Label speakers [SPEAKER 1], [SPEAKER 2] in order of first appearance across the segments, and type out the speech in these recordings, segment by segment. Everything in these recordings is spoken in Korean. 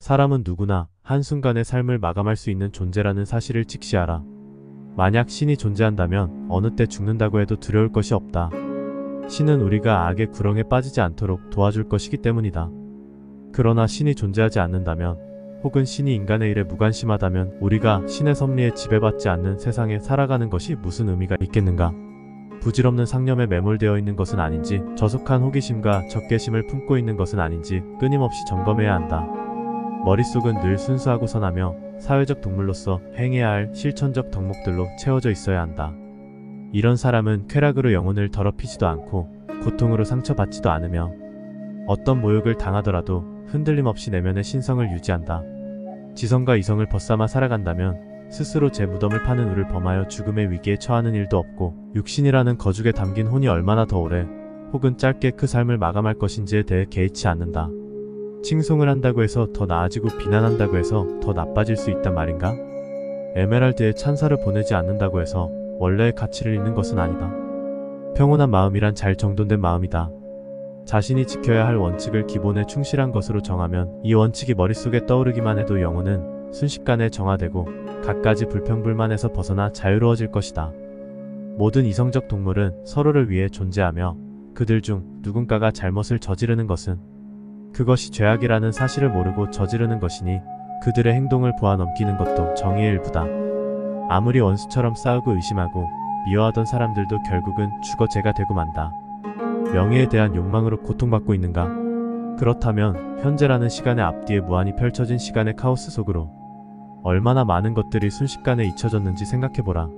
[SPEAKER 1] 사람은 누구나 한순간에 삶을 마감할 수 있는 존재라는 사실을 직시하라. 만약 신이 존재한다면 어느 때 죽는다고 해도 두려울 것이 없다. 신은 우리가 악의 구렁에 빠지지 않도록 도와줄 것이기 때문이다. 그러나 신이 존재하지 않는다면, 혹은 신이 인간의 일에 무관심하다면 우리가 신의 섭리에 지배받지 않는 세상에 살아가는 것이 무슨 의미가 있겠는가? 부질없는 상념에 매몰되어 있는 것은 아닌지, 저속한 호기심과 적개심을 품고 있는 것은 아닌지 끊임없이 점검해야 한다. 머릿속은 늘 순수하고 선하며 사회적 동물로서 행해야 할 실천적 덕목들로 채워져 있어야 한다. 이런 사람은 쾌락으로 영혼을 더럽히지도 않고 고통으로 상처받지도 않으며 어떤 모욕을 당하더라도 흔들림 없이 내면의 신성을 유지한다. 지성과 이성을 벗삼아 살아간다면 스스로 제 무덤을 파는 우를 범하여 죽음의 위기에 처하는 일도 없고, 육신이라는 거죽에 담긴 혼이 얼마나 더 오래 혹은 짧게 그 삶을 마감할 것인지에 대해 개의치 않는다. 칭송을 한다고 해서 더 나아지고 비난한다고 해서 더 나빠질 수 있단 말인가? 에메랄드에 찬사를 보내지 않는다고 해서 원래의 가치를 잃는 것은 아니다. 평온한 마음이란 잘 정돈된 마음이다. 자신이 지켜야 할 원칙을 기본에 충실한 것으로 정하면 이 원칙이 머릿속에 떠오르기만 해도 영혼은 순식간에 정화되고 갖가지 불평불만에서 벗어나 자유로워질 것이다. 모든 이성적 동물은 서로를 위해 존재하며 그들 중 누군가가 잘못을 저지르는 것은 그것이 죄악이라는 사실을 모르고 저지르는 것이니 그들의 행동을 보아 넘기는 것도 정의의 일부다. 아무리 원수처럼 싸우고 의심하고 미워하던 사람들도 결국은 죽어 죄가 되고 만다. 명예에 대한 욕망으로 고통받고 있는가? 그렇다면 현재라는 시간의 앞뒤에 무한히 펼쳐진 시간의 카오스 속으로 얼마나 많은 것들이 순식간에 잊혀졌는지 생각해보라.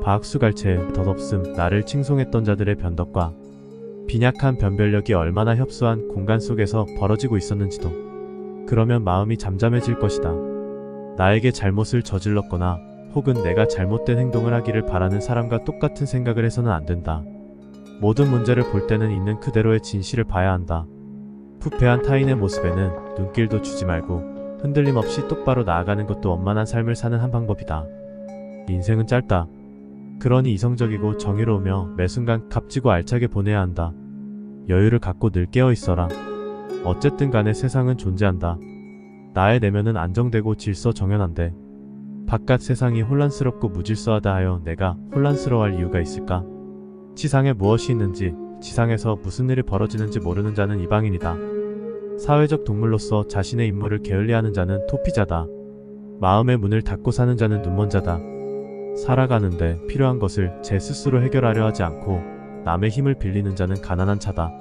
[SPEAKER 1] 바악수갈채의 덧없음, 나를 칭송했던 자들의 변덕과 빈약한 변별력이 얼마나 협소한 공간 속에서 벌어지고 있었는지도. 그러면 마음이 잠잠해질 것이다. 나에게 잘못을 저질렀거나 혹은 내가 잘못된 행동을 하기를 바라는 사람과 똑같은 생각을 해서는 안 된다. 모든 문제를 볼 때는 있는 그대로의 진실을 봐야 한다. 부패한 타인의 모습에는 눈길도 주지 말고 흔들림 없이 똑바로 나아가는 것도 원만한 삶을 사는 한 방법이다. 인생은 짧다. 그러니 이성적이고 정의로우며 매순간 값지고 알차게 보내야 한다. 여유를 갖고 늘 깨어있어라. 어쨌든 간에 세상은 존재한다. 나의 내면은 안정되고 질서 정연한데 바깥 세상이 혼란스럽고 무질서하다 하여 내가 혼란스러워할 이유가 있을까? 지상에 무엇이 있는지, 지상에서 무슨 일이 벌어지는지 모르는 자는 이방인이다. 사회적 동물로서 자신의 임무를 게을리하는 자는 토피자다. 마음의 문을 닫고 사는 자는 눈먼 자다. 살아가는데 필요한 것을 제 스스로 해결하려 하지 않고 남의 힘을 빌리는 자는 가난한 자다.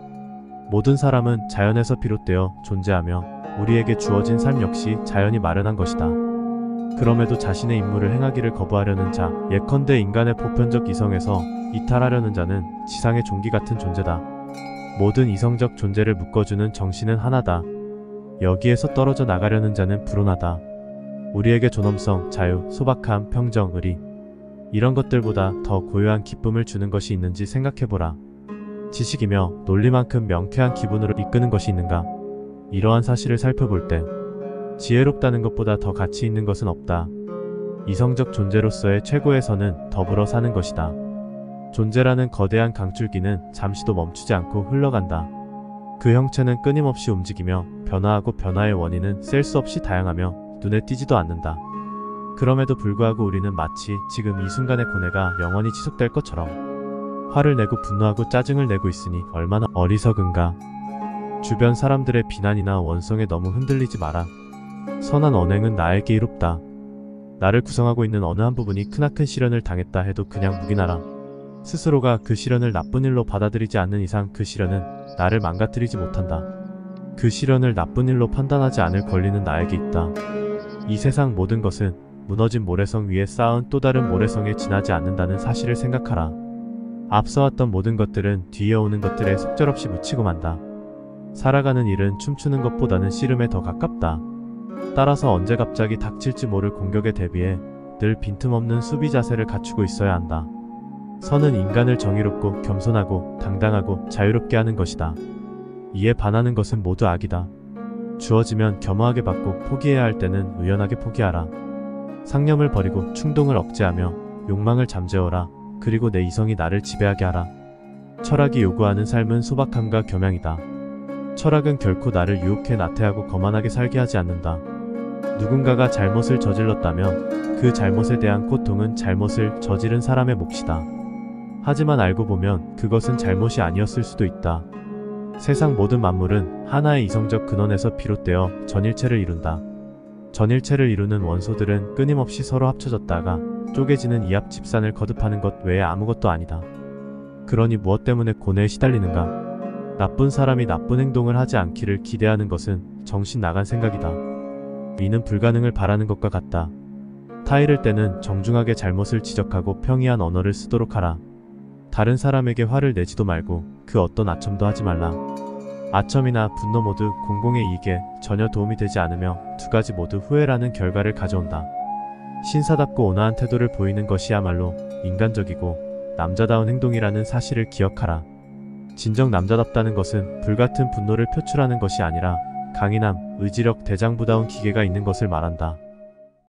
[SPEAKER 1] 모든 사람은 자연에서 비롯되어 존재하며 우리에게 주어진 삶 역시 자연이 마련한 것이다. 그럼에도 자신의 임무를 행하기를 거부하려는 자, 예컨대 인간의 보편적 이성에서 이탈하려는 자는 지상의 종기 같은 존재다. 모든 이성적 존재를 묶어주는 정신은 하나다. 여기에서 떨어져 나가려는 자는 불온하다. 우리에게 존엄성, 자유, 소박함, 평정, 의리, 이런 것들보다 더 고요한 기쁨을 주는 것이 있는지 생각해보라. 지식이며 논리만큼 명쾌한 기분으로 이끄는 것이 있는가? 이러한 사실을 살펴볼 때 지혜롭다는 것보다 더 가치 있는 것은 없다. 이성적 존재로서의 최고의 선은 더불어 사는 것이다. 존재라는 거대한 강줄기는 잠시도 멈추지 않고 흘러간다. 그 형체는 끊임없이 움직이며 변화하고 변화의 원인은 셀 수 없이 다양하며 눈에 띄지도 않는다. 그럼에도 불구하고 우리는 마치 지금 이 순간의 고뇌가 영원히 지속될 것처럼 화를 내고 분노하고 짜증을 내고 있으니 얼마나 어리석은가. 주변 사람들의 비난이나 원성에 너무 흔들리지 마라. 선한 언행은 나에게 이롭다. 나를 구성하고 있는 어느 한 부분이 크나큰 시련을 당했다 해도 그냥 묵인하라. 스스로가 그 시련을 나쁜 일로 받아들이지 않는 이상 그 시련은 나를 망가뜨리지 못한다. 그 시련을 나쁜 일로 판단하지 않을 권리는 나에게 있다. 이 세상 모든 것은 무너진 모래성 위에 쌓은 또 다른 모래성에 지나지 않는다는 사실을 생각하라. 앞서 왔던 모든 것들은 뒤에 오는 것들에 속절없이 묻히고 만다. 살아가는 일은 춤추는 것보다는 씨름에 더 가깝다. 따라서 언제 갑자기 닥칠지 모를 공격에 대비해 늘 빈틈없는 수비 자세를 갖추고 있어야 한다. 선은 인간을 정의롭고 겸손하고 당당하고 자유롭게 하는 것이다. 이에 반하는 것은 모두 악이다. 주어지면 겸허하게 받고 포기해야 할 때는 의연하게 포기하라. 상념을 버리고 충동을 억제하며 욕망을 잠재워라. 그리고 내 이성이 나를 지배하게 하라. 철학이 요구하는 삶은 소박함과 겸양이다. 철학은 결코 나를 유혹해 나태하고 거만하게 살게 하지 않는다. 누군가가 잘못을 저질렀다면 그 잘못에 대한 고통은 잘못을 저지른 사람의 몫이다. 하지만 알고 보면 그것은 잘못이 아니었을 수도 있다. 세상 모든 만물은 하나의 이성적 근원에서 비롯되어 전일체를 이룬다. 전일체를 이루는 원소들은 끊임없이 서로 합쳐졌다가 쪼개지는 이합 집산을 거듭하는 것 외에 아무것도 아니다. 그러니 무엇 때문에 고뇌에 시달리는가? 나쁜 사람이 나쁜 행동을 하지 않기를 기대하는 것은 정신 나간 생각이다. 이는 불가능을 바라는 것과 같다. 타이를 때는 정중하게 잘못을 지적하고 평이한 언어를 쓰도록 하라. 다른 사람에게 화를 내지도 말고 그 어떤 아첨도 하지 말라. 아첨이나 분노 모두 공공의 이익에 전혀 도움이 되지 않으며 두 가지 모두 후회라는 결과를 가져온다. 신사답고 온화한 태도를 보이는 것이야말로 인간적이고 남자다운 행동이라는 사실을 기억하라. 진정 남자답다는 것은 불같은 분노를 표출하는 것이 아니라 강인함, 의지력, 대장부다운 기계가 있는 것을 말한다.